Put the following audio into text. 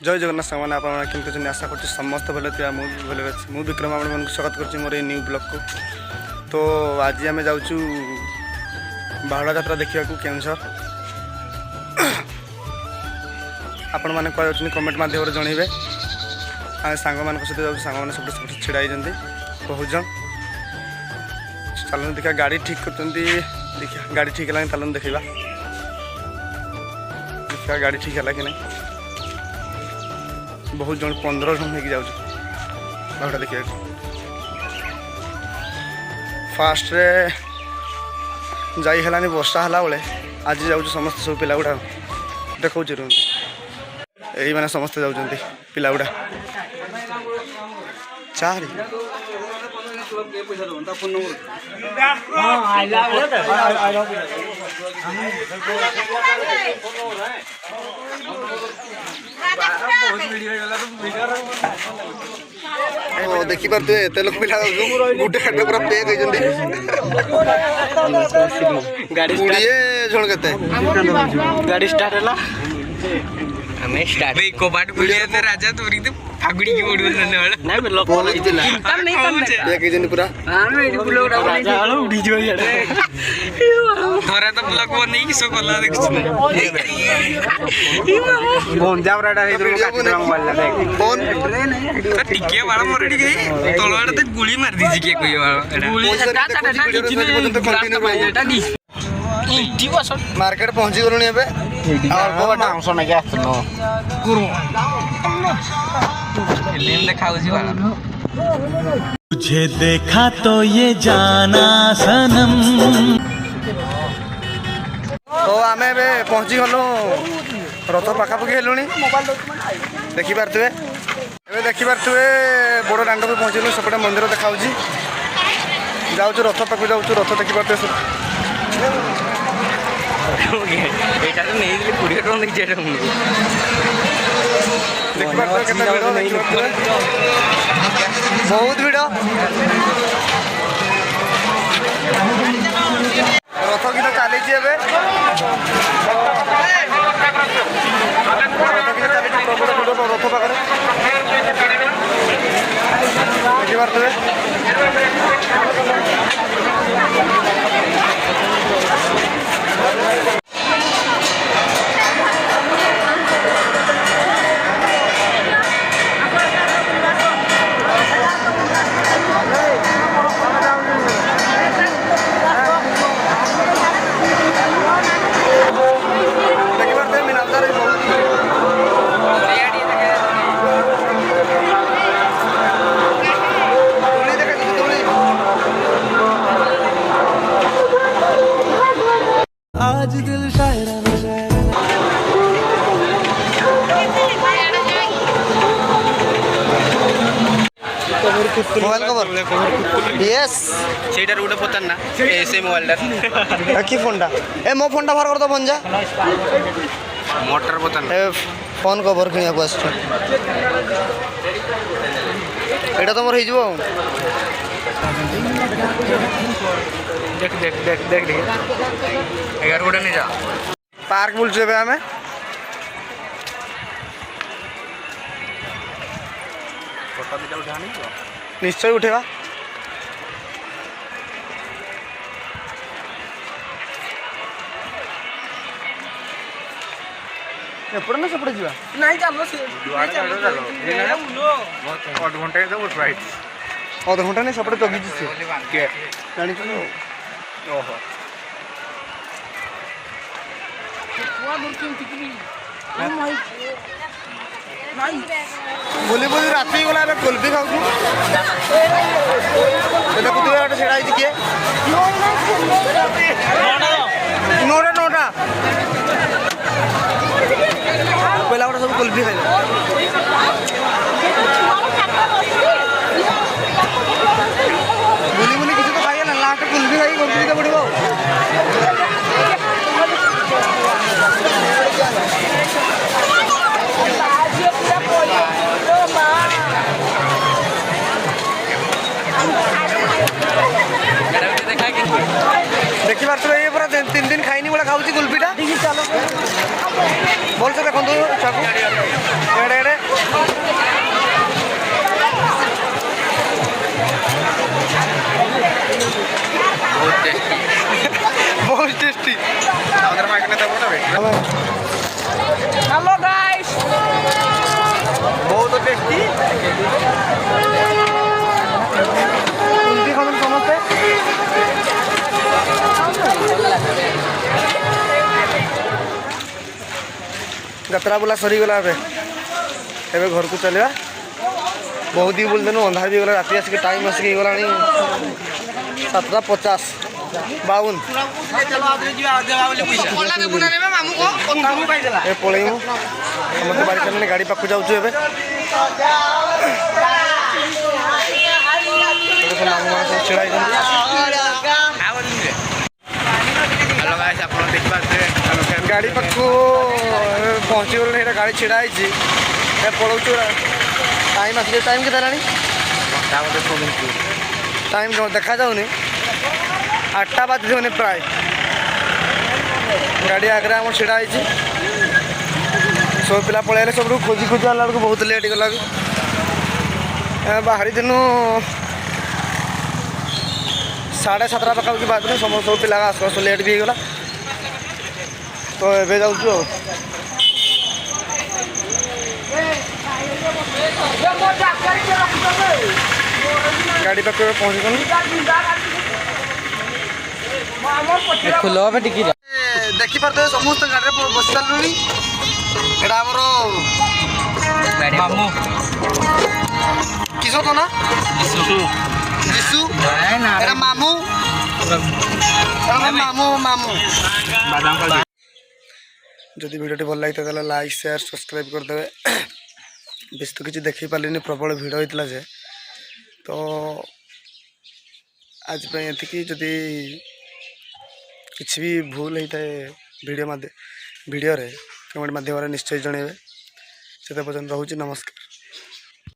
जय जगन्नाथ सामान आपमती आशा कर समस्त भले थी मु विक्रम आप स्वागत कर मोर न्यू ब्लॉग को। तो आज आम जाऊँ बाहुड़ा यात्रा देखा केउझर आपण मैंने कह कमेंट मध्यम जनइबे आम सांग मान सहित जाऊँ सांग मैंने सब छिड़ा बहुत जन चलन देखा गाड़ी ठीक कर देखा गाड़ी ठीक है चलन देखा देखा गाड़ी ठीक है कि नहीं बहुत जन 15 जन होगी जाऊँ बाहुड़ा देखा फास्ट रे जाई है वर्षा है बेले आज जाऊँ समस्त सब पिला गुड़ा देखा यही मैंने समस्ते जाऊँच पिला गुड़ा चार देखी पारे एत लोक पिला गोटे खाटे पूरा पैक गाड़ी जन के गाड़ी स्टार्ट है हमें स्टार्ट भाई कोबाट खुलिए थे राजा तोरी तो फागुड़ी की ओडी बनने वाला नहीं मैं लोग बोल इतना नहीं करना एक जन पूरा हां मैं इडी ब्लॉग राजा वाला उड़ी जो यार थोड़ा तो ब्लॉग वो नहीं किसो कोला देख फोन जा रहा है इधर काट मोबाइल देख फोन तो टिके वाला मोरडी गई तलवार तो गोली मार दीजिए के कोई वाला गोली तो कंटिन्यू रहेगा दी मार्केट पहुंची गलुनी एबे और मांस ना क्या आसनो गुरु फिल्म देखाउ छी वाला तुझे देखा तो ये जाना सनम। तो आमे बे पहुंची गलु रथ पाखा पकी हेलुनी देखि पारतबे एबे देखि पारतबे बड़ डांड पे पहुंची गलु सेपटे मंदिर देखाउ छी जाउछु रथ पाखु जाउछु रथ देखि पारतबे एटा तो नहीं दिले 20 टन देख जेटा हम देखि पारतबे केतना वीडियो देखि पारतबे बहुत वीडियो रथ की तो चली एबे रथ पाखे देखि पारतबे आज दिल शायराना मोबाइल कवर यस सेटार गोटे पतार ना से मोबाइल कि फोनटा ए मो फोनटा बाहर कर दो पंजा मोटर पतार ए फोन कवर किनिया को आछ एटा तो मोर हो देख देख देख देख देख 11 गोटे नहीं जा पार्क बुलछु एबे हमें फोटो दिटा उठानी निश्चय उठेगा एपड़ ना सेपड़ जीवा नहीं चलो आध घंटा तो उठ राइट आध घंटा नहीं सेपड़ जगी से के जानी तो ओहो बुली बुली रात गला कुल्फी खाऊ देखु छेड़ा किए नोटा नोटा पहला गोटे सब कुल्फी खाई बुली बुली किसी तो खाई ना लास्ट कुल्फी खाई कुल्फी तो पड़ो देखी पार्थ ये पूरा 3 दिन खाई बोला खाऊँ कुल्फीटा बोल से देखो यात्रा बुला सरीगला एवं घर को चलवा बहुत ही बोलदेनु अंधार भी गला राति आसिक टाइम आसिक गला 7:50 52 पलैमु समस्त बाड़ी सारे गाड़ी पाक जाऊँ ए छड़ा गाड़ी पाक पहुँची गले गाड़ी छिड़ा पलाऊ टाइम आस टाइम के टाइम देखा जाऊनी 8टा बाजी प्राय गाड़ी आगे आम छिड़ा सब पिला पलैले सब खोजी खोजी आला बेलू बहुत लेट गला बाहरी दिन 7:30 पाखापाखि बाद समस्त सब पिला आस आस लेट भी होगा तो एवं जाऊँ गाड़ी पाक पहुँच गलु देखी पारे समस्त गाड़ी बस सारू एटा मामू किस तो ना जीशु मामू मामू मामू जदि वीडियो भल लगी तो लाइक शेयर सब्सक्राइब करदे बेस तो किसी देखी पारे प्रबल भिड़ होता जे तो आज ये जदि किसी भी भूल होता है वीडियो रे कमेंट माध्यम निश्चय जनइबे से पर्यटन रोचे नमस्कार।